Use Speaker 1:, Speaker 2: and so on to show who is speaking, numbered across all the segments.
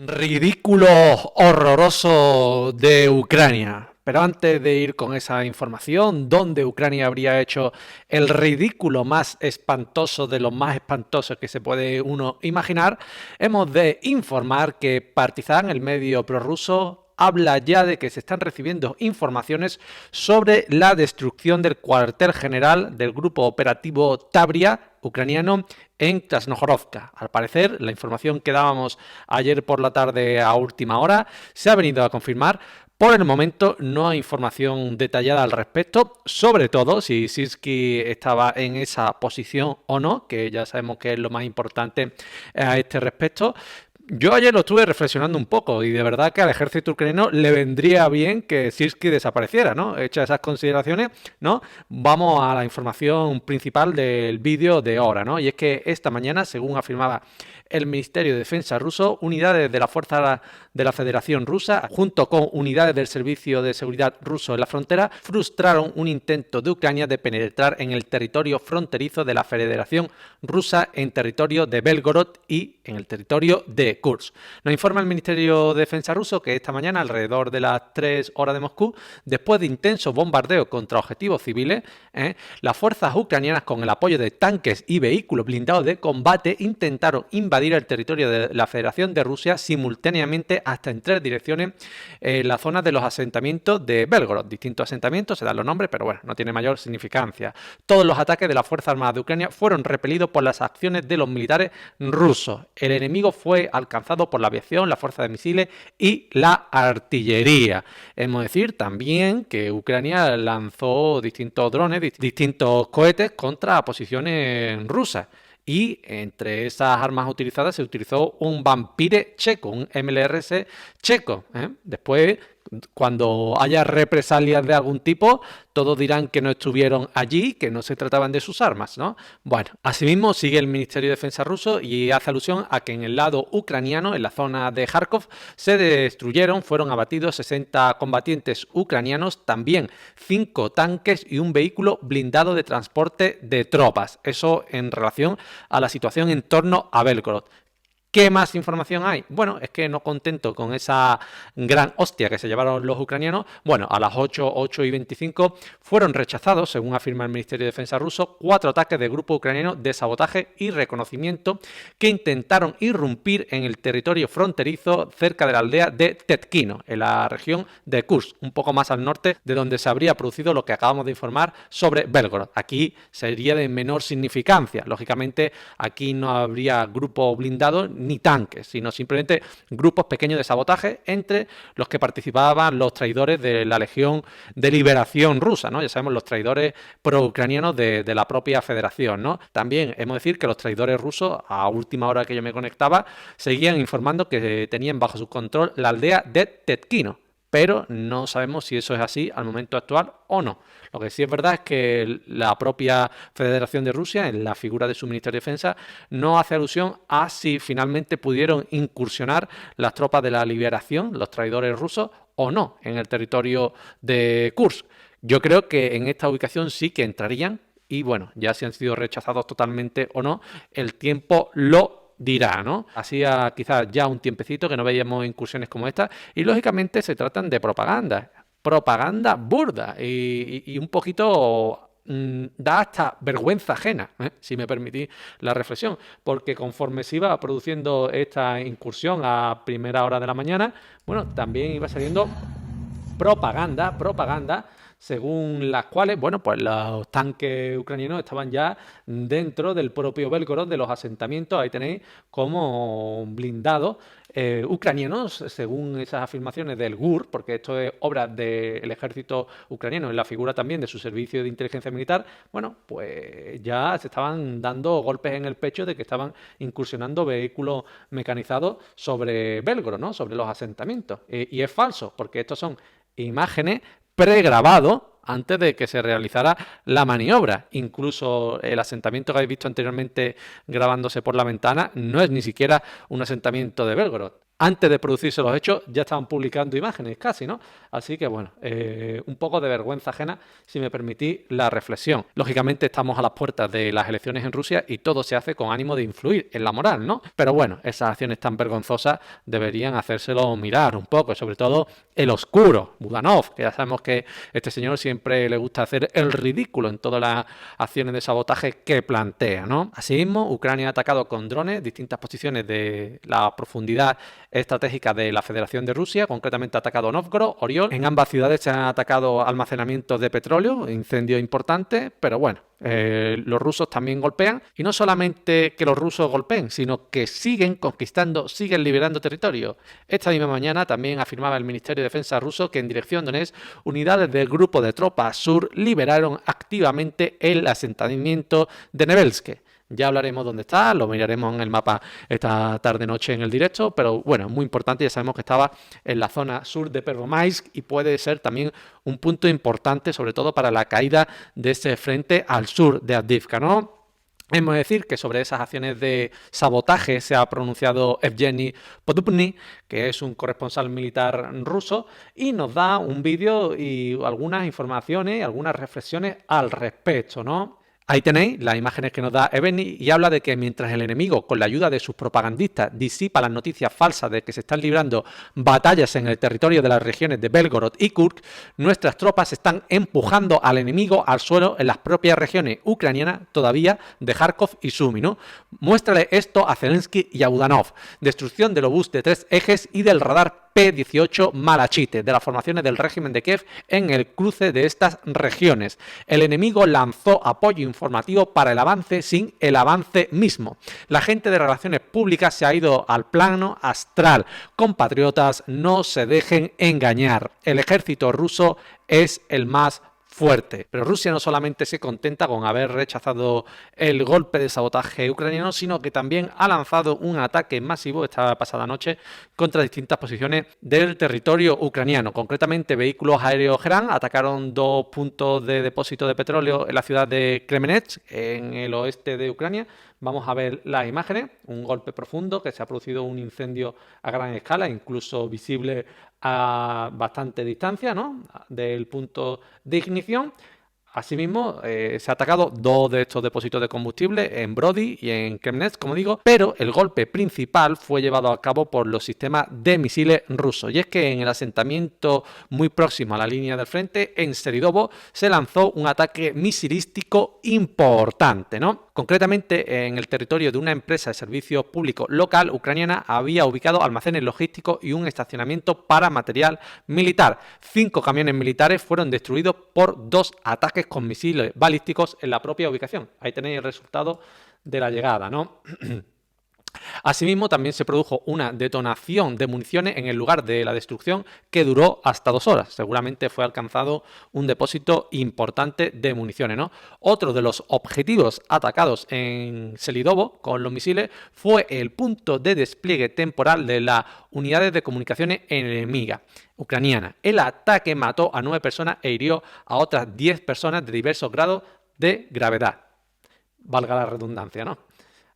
Speaker 1: Ridículo horroroso de Ucrania. Pero antes de ir con esa información, ¿dónde Ucrania habría hecho el ridículo más espantoso de los más espantosos que se puede uno imaginar? Hemos de informar que Partizan, el medio prorruso, habla ya de que se están recibiendo informaciones sobre la destrucción del cuartel general del grupo operativo Tabria ucraniano en Krasnohorovka. Al parecer, la información que dábamos ayer por la tarde a última hora se ha venido a confirmar. Por el momento no hay información detallada al respecto, sobre todo si Sirski estaba en esa posición o no, que ya sabemos que es lo más importante a este respecto. Yo ayer lo estuve reflexionando un poco y de verdad que al ejército ucraniano le vendría bien que Sirski desapareciera, ¿no? Hechas esas consideraciones, ¿no? Vamos a la información principal del vídeo de ahora, ¿no? Y es que esta mañana, según afirmaba el Ministerio de Defensa ruso, unidades de la Fuerza de la Federación Rusa, junto con unidades del Servicio de Seguridad ruso en la frontera, frustraron un intento de Ucrania de penetrar en el territorio fronterizo de la Federación Rusa en territorio de Belgorod y en el territorio de Kursk. Nos informa el Ministerio de Defensa ruso que esta mañana, alrededor de las 3 horas de Moscú, después de intensos bombardeos contra objetivos civiles, las fuerzas ucranianas, con el apoyo de tanques y vehículos blindados de combate, intentaron invadir el territorio de la Federación de Rusia simultáneamente hasta en 3 direcciones en la zona de los asentamientos de Belgorod. Distintos asentamientos, se dan los nombres, pero bueno, no tiene mayor significancia. Todos los ataques de las Fuerzas Armadas de Ucrania fueron repelidos por las acciones de los militares rusos. El enemigo fue alcanzado por la aviación, la fuerza de misiles y la artillería. Hemos de decir también que Ucrania lanzó distintos drones, distintos cohetes contra posiciones rusas. Y entre esas armas utilizadas se utilizó un Vampire checo, un MLRS checo. Después, cuando haya represalias de algún tipo, todos dirán que no estuvieron allí, que no se trataban de sus armas, ¿no? Bueno, asimismo sigue el Ministerio de Defensa ruso y hace alusión a que en el lado ucraniano, en la zona de Kharkov, fueron abatidos 60 combatientes ucranianos, también 5 tanques y un vehículo blindado de transporte de tropas. Eso en relación a la situación en torno a Belgorod. ¿Qué más información hay? Bueno, es que no contento con esa gran hostia que se llevaron los ucranianos, bueno, a las 8:25 fueron rechazados, según afirma el Ministerio de Defensa ruso, 4 ataques de grupo ucraniano de sabotaje y reconocimiento que intentaron irrumpir en el territorio fronterizo cerca de la aldea de Tetkino, en la región de Kursk, un poco más al norte de donde se habría producido lo que acabamos de informar sobre Belgorod. Aquí sería de menor significancia. Lógicamente, aquí no habría grupo blindado ni tanques, sino simplemente grupos pequeños de sabotaje entre los que participaban los traidores de la Legión de Liberación rusa, ¿no? Ya sabemos, los traidores pro-ucranianos de la propia federación, ¿no? También hemos de decir que los traidores rusos, a última hora que yo me conectaba, seguían informando que tenían bajo su control la aldea de Tetkino, pero no sabemos si eso es así al momento actual o no. Lo que sí es verdad es que la propia Federación de Rusia, en la figura de su Ministerio de Defensa, no hace alusión a si finalmente pudieron incursionar las tropas de la liberación, los traidores rusos, o no, en el territorio de Kursk. Yo creo que en esta ubicación sí que entrarían y bueno, ya si han sido rechazados totalmente o no, el tiempo lo dirá, ¿no? Hacía quizás ya un tiempecito que no veíamos incursiones como esta y lógicamente se tratan de propaganda burda y un poquito da hasta vergüenza ajena, si me permitís la reflexión, porque conforme se iba produciendo esta incursión a primera hora de la mañana, bueno, también iba saliendo propaganda, según las cuales, bueno, pues los tanques ucranianos estaban ya dentro del propio Belgorod, de los asentamientos, ahí tenéis como blindados ucranianos, según esas afirmaciones del GUR, porque esto es obra del ejército ucraniano, en la figura también de su servicio de inteligencia militar, bueno, pues ya se estaban dando golpes en el pecho de que estaban incursionando vehículos mecanizados sobre Belgorod, ¿no? Sobre los asentamientos. Y es falso, porque estos son imágenes pregrabado antes de que se realizara la maniobra. Incluso el asentamiento que habéis visto anteriormente grabándose por la ventana no es ni siquiera un asentamiento de Belgorod. antes de producirse los hechos ya estaban publicando imágenes casi, ¿no? Así que bueno, un poco de vergüenza ajena, si me permitís la reflexión. Lógicamente estamos a las puertas de las elecciones en Rusia y todo se hace con ánimo de influir en la moral, ¿no? Pero bueno, esas acciones tan vergonzosas deberían hacérselo mirar un poco, sobre todo el oscuro, Budanov, que ya sabemos que este señor siempre le gusta hacer el ridículo en todas las acciones de sabotaje que plantea, ¿no? Asimismo, Ucrania ha atacado con drones distintas posiciones de la profundidad estratégica de la Federación de Rusia, concretamente ha atacado Novgorod, Oriol. En ambas ciudades se han atacado almacenamientos de petróleo, incendios importantes, pero bueno, los rusos también golpean, y no solamente que los rusos golpeen, sino que siguen conquistando, siguen liberando territorio. Esta misma mañana también afirmaba el Ministerio de Defensa ruso que en dirección Donetsk, unidades del grupo de tropas sur liberaron activamente el asentamiento de Nebelske. Ya hablaremos dónde está, lo miraremos en el mapa esta tarde-noche en el directo, pero bueno, muy importante, ya sabemos que estaba en la zona sur de Pervomaisk y puede ser también un punto importante, sobre todo para la caída de ese frente al sur de Avdiivka, ¿no? Hemos de decir que sobre esas acciones de sabotaje se ha pronunciado Evgeny Podupny, que es un corresponsal militar ruso, y nos da un vídeo y algunas informaciones, algunas reflexiones al respecto, ¿no? Ahí tenéis las imágenes que nos da Evgeny y habla de que mientras el enemigo, con la ayuda de sus propagandistas, disipa las noticias falsas de que se están librando batallas en el territorio de las regiones de Belgorod y Kursk, nuestras tropas están empujando al enemigo al suelo en las propias regiones ucranianas todavía de Kharkov y Sumy, ¿no? Muéstrale esto a Zelensky y a Budanov. Destrucción del obús de 3 ejes y del radar P-18 Malachite, de las formaciones del régimen de Kiev en el cruce de estas regiones. El enemigo lanzó apoyo informativo para el avance sin el avance mismo. La gente de relaciones públicas se ha ido al plano astral. Compatriotas, no se dejen engañar. El ejército ruso es el más fuerte. Pero Rusia no solamente se contenta con haber rechazado el golpe de sabotaje ucraniano, sino que también ha lanzado un ataque masivo esta pasada noche contra distintas posiciones del territorio ucraniano. Concretamente, vehículos aéreos Gerán atacaron 2 puntos de depósito de petróleo en la ciudad de Kremenets, en el oeste de Ucrania. Vamos a ver las imágenes, un golpe profundo, que se ha producido un incendio a gran escala, incluso visible a bastante distancia, ¿no?, del punto de ignición. Asimismo, se ha atacado 2 de estos depósitos de combustible en Brody y en Kremenets, como digo, pero el golpe principal fue llevado a cabo por los sistemas de misiles rusos. Y es que en el asentamiento muy próximo a la línea del frente, en Seridovo, se lanzó un ataque misilístico importante, ¿no? Concretamente, en el territorio de una empresa de servicios públicos local ucraniana había ubicado almacenes logísticos y un estacionamiento para material militar. 5 camiones militares fueron destruidos por 2 ataques con misiles balísticos en la propia ubicación. Ahí tenéis el resultado de la llegada, ¿no? Asimismo, también se produjo una detonación de municiones en el lugar de la destrucción que duró hasta 2 horas. Seguramente fue alcanzado un depósito importante de municiones, ¿no? Otro de los objetivos atacados en Selidovo con los misiles fue el punto de despliegue temporal de las unidades de comunicaciones enemigas ucranianas. El ataque mató a 9 personas e hirió a otras 10 personas de diversos grados de gravedad. Valga la redundancia, ¿no?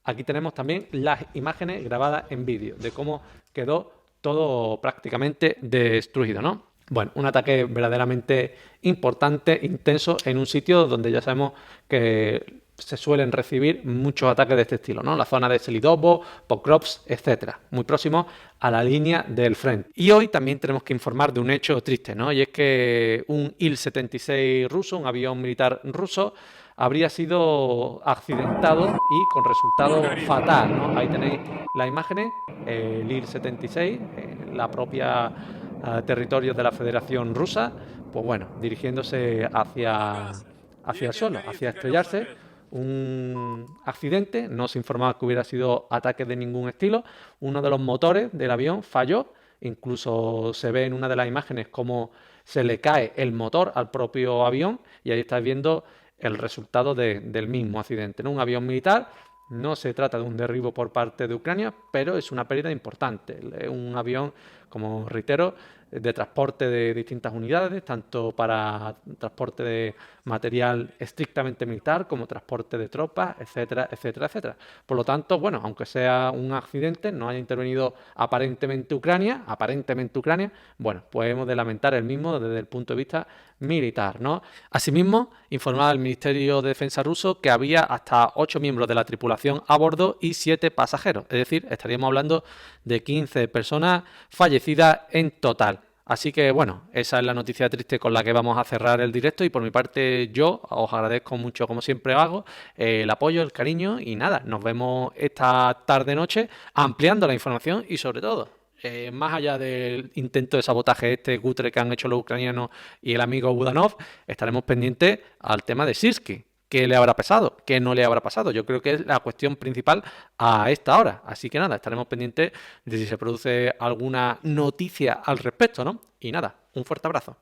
Speaker 1: Aquí tenemos también las imágenes grabadas en vídeo de cómo quedó todo prácticamente destruido, ¿no? Bueno, un ataque verdaderamente importante, intenso, en un sitio donde ya sabemos que se suelen recibir muchos ataques de este estilo, ¿no? La zona de Selidovo, Pokrovsk, etcétera, muy próximo a la línea del frente. Y hoy también tenemos que informar de un hecho triste, ¿no? Y es que un Il-76 ruso, un avión militar ruso, habría sido accidentado y con resultado fatal, ¿no? Ahí tenéis las imágenes, el Il-76, la propia territorio de la Federación Rusa, pues bueno, dirigiéndose hacia el suelo, hacia estrellarse. Un accidente, no se informaba que hubiera sido ataque de ningún estilo. Uno de los motores del avión falló, incluso se ve en una de las imágenes cómo se le cae el motor al propio avión y ahí estáis viendo el resultado del mismo accidente, ¿no? Un avión militar, no se trata de un derribo por parte de Ucrania, pero es una pérdida importante. Un avión como reitero, de transporte de distintas unidades, tanto para transporte de material estrictamente militar como transporte de tropas, etcétera, etcétera, etcétera. Por lo tanto, bueno, aunque sea un accidente, no haya intervenido aparentemente Ucrania, bueno, pues hemos de lamentar el mismo desde el punto de vista militar, ¿no? Asimismo, informaba el Ministerio de Defensa ruso que había hasta 8 miembros de la tripulación a bordo y 7 pasajeros, es decir, estaríamos hablando de 15 personas fallecidas en total. Así que bueno, esa es la noticia triste con la que vamos a cerrar el directo y por mi parte yo os agradezco mucho, como siempre hago, el apoyo, el cariño y nada, nos vemos esta tarde-noche ampliando la información y sobre todo, más allá del intento de sabotaje este cutre que han hecho los ucranianos y el amigo Budanov, estaremos pendientes al tema de Sirsky. ¿Qué le habrá pasado? ¿Qué no le habrá pasado? Yo creo que es la cuestión principal a esta hora. Así que nada, estaremos pendientes de si se produce alguna noticia al respecto, ¿no? Y nada, un fuerte abrazo.